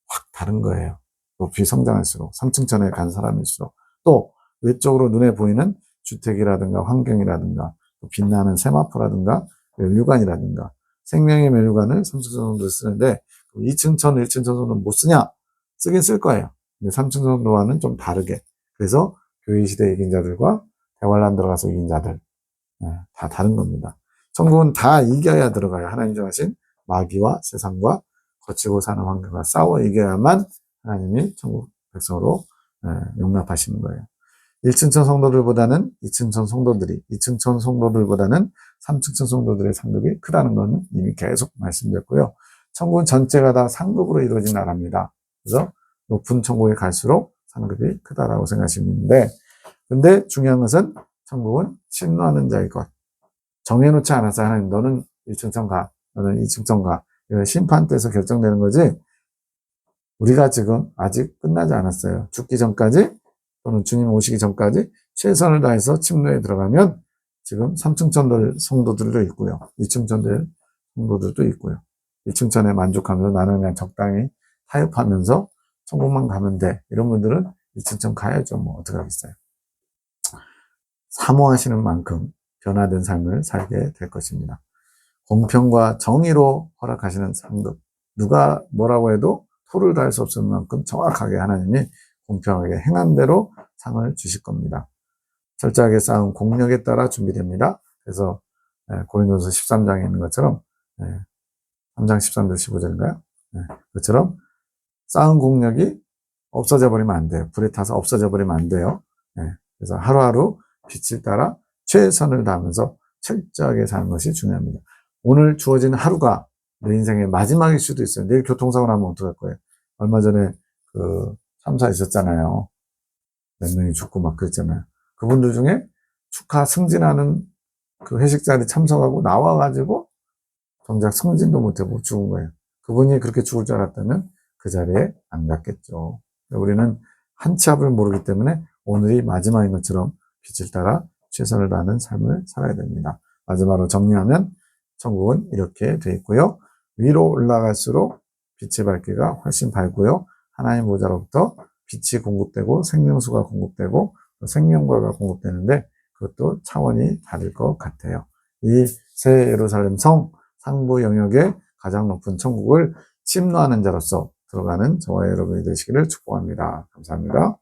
확 다른 거예요. 높이 성장할수록, 3층천에 간 사람일수록. 또 외적으로 눈에 보이는 주택이라든가 환경이라든가 빛나는 세마포라든가 면류관이라든가 생명의 면류관을 3층천 정도 쓰는데 2층천, 1층천 정도는 못 쓰냐? 쓰긴 쓸 거예요. 근데 3층천 정도와는 좀 다르게. 그래서 교회 시대에 이긴 자들과 대환란 들어가서 이긴 자들, 다 다른 겁니다. 천국은 다 이겨야 들어가요. 하나님 정하신 마귀와 세상과 거치고 사는 환경과 싸워 이겨야만 하나님이 천국 백성으로 용납하시는 거예요. 1층천 성도들보다는 2층천 성도들이, 2층천 성도들보다는 3층천 성도들의 상급이 크다는 것은 이미 계속 말씀드렸고요. 천국은 전체가 다 상급으로 이루어진 나라입니다. 그래서 높은 천국에 갈수록 상급이 크다라고 생각하시면 되는데, 근데 중요한 것은 천국은 침노하는 자일 것. 정해놓지 않았어요. 하나님, 너는 1층천 가, 너는 2층천 가. 이건 심판 때에서 결정되는 거지, 우리가 지금 아직 끝나지 않았어요. 죽기 전까지 또는 주님 오시기 전까지 최선을 다해서 침노에 들어가면 지금 3층천들 성도들도 있고요. 2층천들 성도들도 있고요. 2층천에 만족하면서 나는 그냥 적당히 타협하면서 천국만 가면 돼. 이런 분들은 2층천 가야죠. 뭐 어떻게 하겠어요. 사모하시는 만큼 변화된 삶을 살게 될 것입니다. 공평과 정의로 허락하시는 상급. 누가 뭐라고 해도 토를 다할 수 없을 만큼 정확하게 하나님이 공평하게 행한 대로 상을 주실 겁니다. 철저하게 쌓은 공력에 따라 준비됩니다. 그래서 고린도서 13장에 있는 것처럼 3장 13절 15절인가요? 그것처럼 쌓은 공력이 없어져 버리면 안 돼요. 불에 타서 없어져 버리면 안 돼요. 그래서 하루하루 빛을 따라 최선을 다하면서 철저하게 사는 것이 중요합니다. 오늘 주어진 하루가 내 인생의 마지막일 수도 있어요. 내일 교통사고 나면 어떡할 거예요? 얼마 전에 그 참사 있었잖아요. 몇 명이 죽고 막 그랬잖아요. 그분들 중에 축하 승진하는 그 회식 자리 참석하고 나와가지고 정작 승진도 못하고 죽은 거예요. 그분이 그렇게 죽을 줄 알았다면 그 자리에 안 갔겠죠. 우리는 한 치 앞을 모르기 때문에 오늘이 마지막인 것처럼 빛을 따라 최선을 다하는 삶을 살아야 됩니다. 마지막으로 정리하면 천국은 이렇게 되어 있고요. 위로 올라갈수록 빛의 밝기가 훨씬 밝고요. 하나님 보좌로부터 빛이 공급되고 생명수가 공급되고 생명과가 공급되는데 그것도 차원이 다를 것 같아요. 이 새 예루살렘 성 상부 영역의 가장 높은 천국을 침노하는 자로서 들어가는 저와 여러분이 되시기를 축복합니다. 감사합니다.